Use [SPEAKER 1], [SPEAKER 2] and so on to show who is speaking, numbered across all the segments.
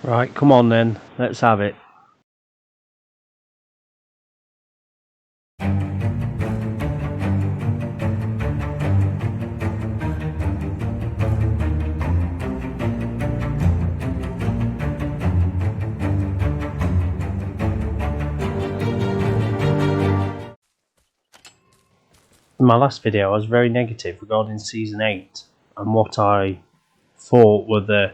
[SPEAKER 1] Right, come on then, let's have it. In my last video I was very negative regarding Season 8 and what I thought were the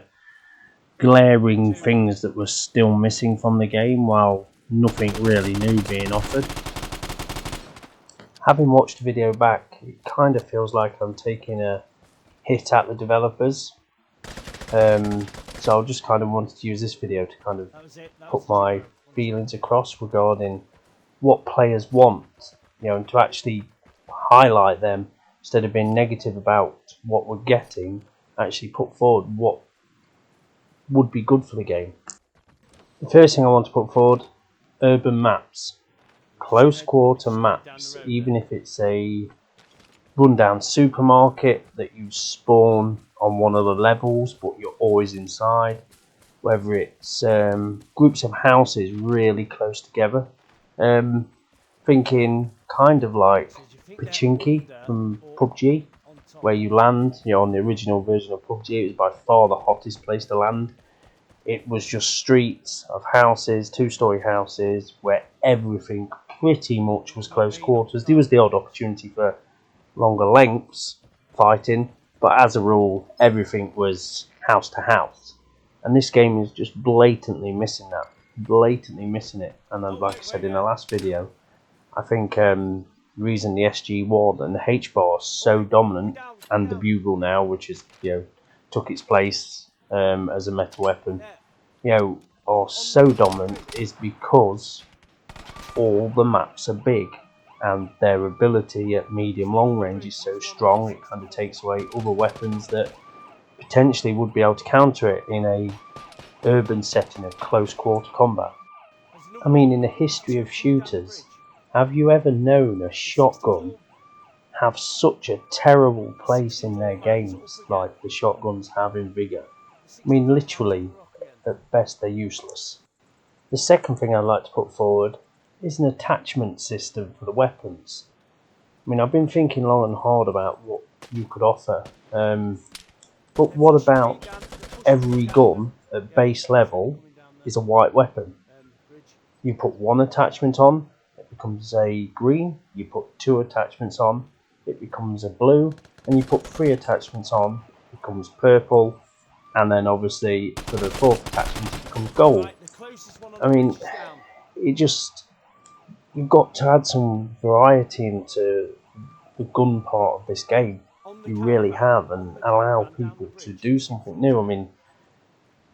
[SPEAKER 1] glaring things that were still missing from the game while nothing really new being offered. Having watched the video back, it kind of feels like I'm taking a hit at the developers. So I just kind of wanted to use this video to kind of put my feelings across regarding what players want, and to actually highlight them instead of being negative about what we're getting, actually put forward what would be good for the game. The first thing I want to put forward, urban maps. Close quarter maps, even if it's a rundown supermarket that you spawn on one of the levels but you're always inside, whether it's groups of houses really close together. Thinking kind of like Pachinki from PUBG, where you land, on the original version of PUBG, it was by far the hottest place to land. It was just streets of houses, two-story houses, where everything pretty much was close quarters. There was the odd opportunity for longer lengths fighting, but as a rule, everything was house to house. And this game is just blatantly missing that. Blatantly missing it. And then, like I said in the last video, I think the reason the SG1 and the H-bar are so dominant, and the Bugle now, which is took its place as a meta weapon, are so dominant, is because all the maps are big, and their ability at medium-long range is so strong. It kind of takes away other weapons that potentially would be able to counter it in a urban setting of close quarter combat. I mean, in the history of shooters, have you ever known a shotgun have such a terrible place in their games like the shotguns have in Vigor? I mean, literally, at best they're useless. The second thing I'd like to put forward is an attachment system for the weapons. I mean, I've been thinking long and hard about what you could offer, but what about every gun at base level is a white weapon? You put one attachment on, it becomes a green. You put two attachments on, it becomes a blue. And you put three attachments on, it becomes purple. And then obviously for the fourth attachment it becomes gold. I mean, you've got to add some variety into the gun part of this game. You really have, and allow people to do something new. I mean,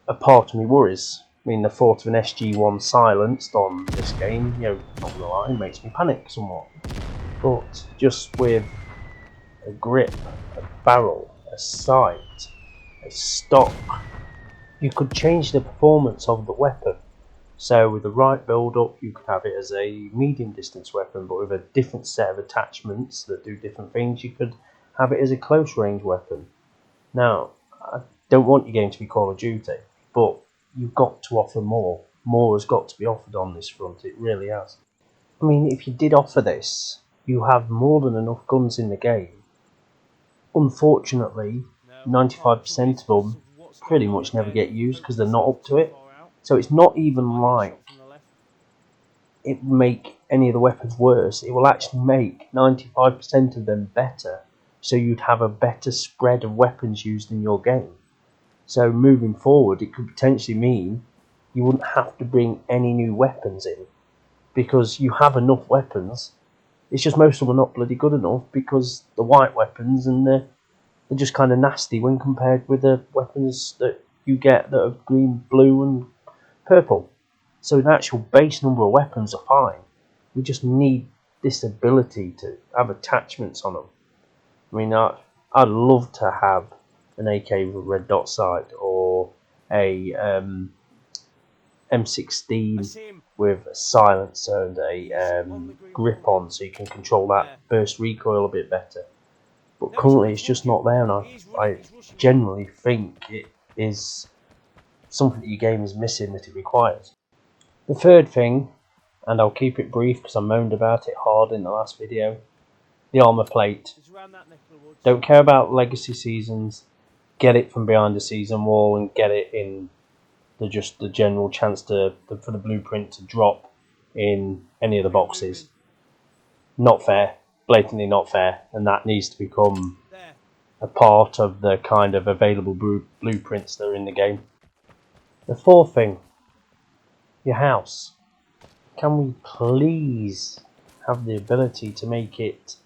[SPEAKER 1] a part of me worries. I mean, the thought of an SG1 silenced on this game, not gonna lie, makes me panic somewhat. But just with a grip, a barrel, a sight, a stock, you could change the performance of the weapon. So with the right build up, you could have it as a medium distance weapon, but with a different set of attachments that do different things. You could have it as a close range weapon. Now, I don't want your game to be Call of Duty, but you've got to offer more. More has got to be offered on this front, it really has. I mean, if you did offer this, you have more than enough guns in the game. Unfortunately, 95% of them pretty much never get used because they're not up to it. So it's not even like it would make any of the weapons worse. It will actually make 95% of them better. So you'd have a better spread of weapons used in your game. So moving forward, it could potentially mean you wouldn't have to bring any new weapons in, because you have enough weapons. It's just most of them are not bloody good enough because the white weapons, and they're just kind of nasty when compared with the weapons that you get that are green, blue and purple. So the actual base number of weapons are fine. We just need this ability to have attachments on them. I mean, I'd love to have an AK with a red dot sight, or a M16 with a silencer and a grip on, so you can control that burst recoil a bit better. But currently it's just not there, and I generally think it is something that your game is missing that it requires. The third thing, and I'll keep it brief because I moaned about it hard in the last video, the armor plate. Don't care about legacy seasons, get it from behind the season wall and get it in the general chance for the blueprint to drop in any of the boxes. Not fair, blatantly not fair, and that needs to become a part of the kind of available blueprints that are in the game. The fourth thing, your house. Can we please have the ability to make it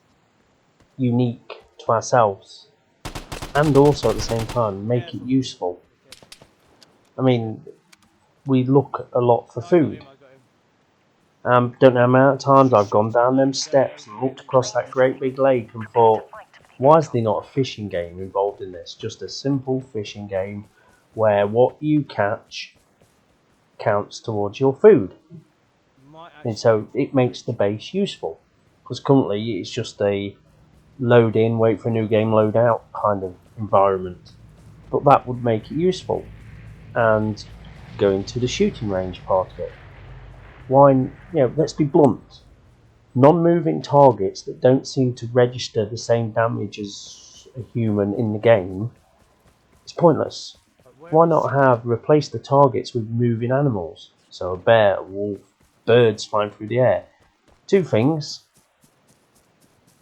[SPEAKER 1] unique to ourselves and also at the same time make it useful? I mean, we look a lot for food. Don't know how many times I've gone down them steps and looked across that great big lake and thought, why is there not a fishing game involved in this? Just a simple fishing game where what you catch counts towards your food. And so it makes the base useful. Because currently it's just a load in, wait for a new game, load out kind of environment. But that would make it useful. And go into the shooting range part of it. Why, let's be blunt. Non-moving targets that don't seem to register the same damage as a human in the game is pointless. Why not replace the targets with moving animals? So a bear, a wolf, birds flying through the air. Two things.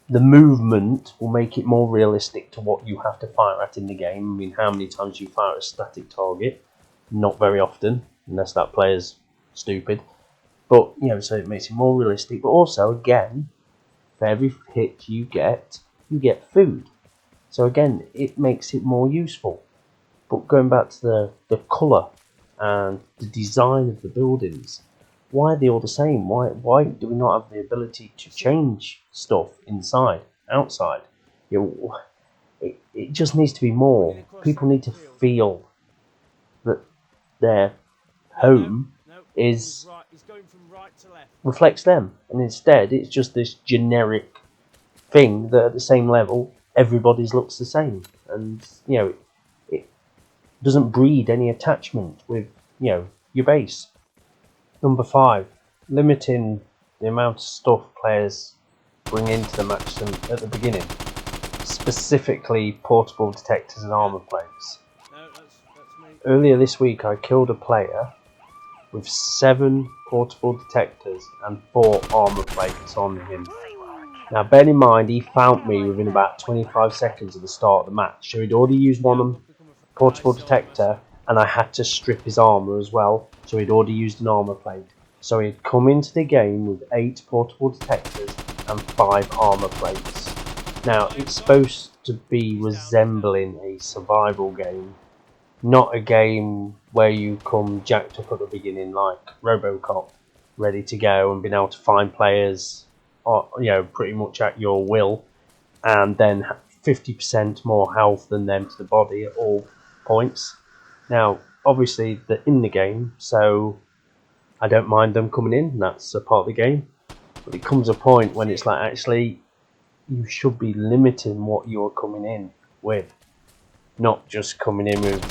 [SPEAKER 1] The movement will make it more realistic to what you have to fire at in the game. I mean, how many times you fire at a static target? Not very often, unless that player's stupid. But, so it makes it more realistic. But also, again, for every hit you get food. So again, it makes it more useful. But going back to the colour and the design of the buildings, why are they all the same? Why do we not have the ability to change stuff inside, outside? It just needs to be more. People need to feel that their home reflects them, and instead it's just this generic thing that at the same level everybody's looks the same, and it doesn't breed any attachment with your base. Number 5, limiting the amount of stuff players bring into the match at the beginning, specifically portable detectors and armor plates. Earlier this week I killed a player with 7 portable detectors and 4 armor plates on him. Now bear in mind, he found me within about 25 seconds of the start of the match, so he'd already used one portable detector, and I had to strip his armor as well, so he'd already used an armor plate. So he'd come into the game with 8 portable detectors and 5 armor plates. Now it's supposed to be resembling a survival game, not a game where you come jacked up at the beginning like RoboCop, ready to go and being able to find players, pretty much at your will, and then 50% more health than them to the body at all points. Now, obviously they're in the game, so I don't mind them coming in. That's a part of the game. But it comes a point when it's like, actually, you should be limiting what you're coming in with. Not just coming in with,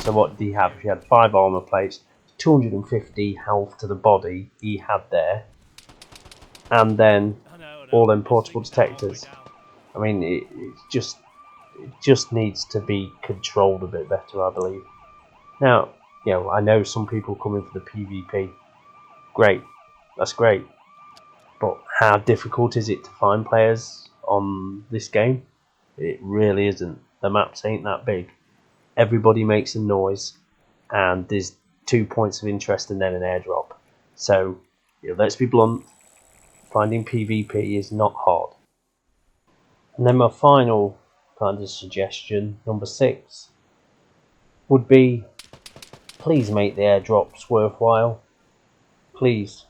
[SPEAKER 1] so what did he have? If he had 5 armor plates, 250 health to the body he had there, and then all them portable detectors. I mean, it just needs to be controlled a bit better, I believe. Now, I know some people come in for the PvP. Great, that's great. But how difficult is it to find players on this game? It really isn't. The maps ain't that big. Everybody makes a noise, and there's 2 points of interest and then an airdrop. So, let's be blunt, finding PvP is not hard. And then my final kind of suggestion, number 6, would be, please make the airdrops worthwhile. Please.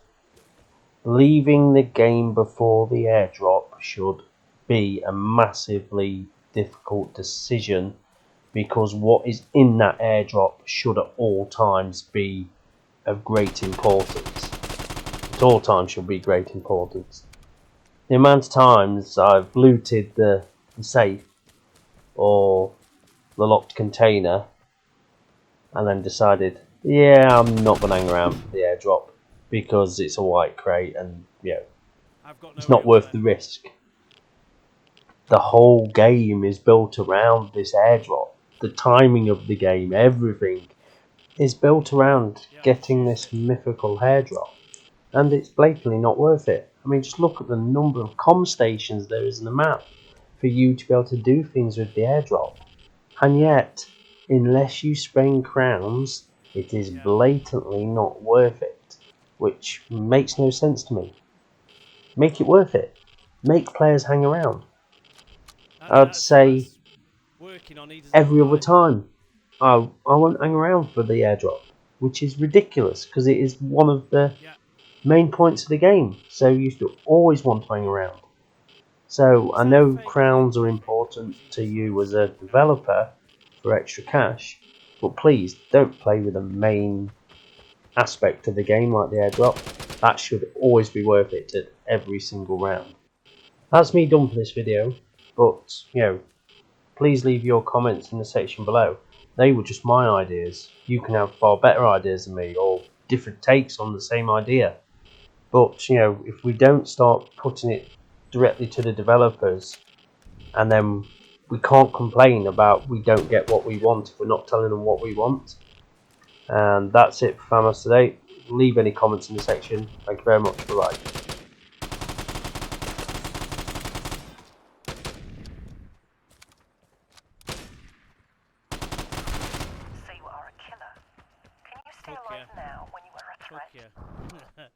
[SPEAKER 1] Leaving the game before the airdrop should be a massively difficult decision, because what is in that airdrop should at all times be of great importance. At all times should be great importance. The amount of times I've looted the safe or the locked container and then decided, yeah, I'm not going to hang around for the airdrop because it's a white crate and it's not worth the risk. The whole game is built around this airdrop. The timing of the game, everything is built around getting this mythical airdrop, and it's blatantly not worth it. I mean, just look at the number of comm stations there is in the map for you to be able to do things with the airdrop. And yet, unless you spend crowns, it is blatantly not worth it, which makes no sense to me. Make it worth it. Make players hang around. I'd say every other time I won't hang around for the airdrop, which is ridiculous because it is one of the main points of the game, so you used to always want to hang around. So I know crowns are important to you as a developer for extra cash, but please don't play with the main aspect of the game like the airdrop. That should always be worth it at every single round. That's me done for this video, but please leave your comments in the section below. They were just my ideas. You can have far better ideas than me, or different takes on the same idea. But if we don't start putting it directly to the developers, and then we can't complain about we don't get what we want if we're not telling them what we want. And that's it for FanBase today. Leave any comments in the section. Thank you very much. Bye bye.
[SPEAKER 2] So you are a killer. Can you stay alive now when you are a threat?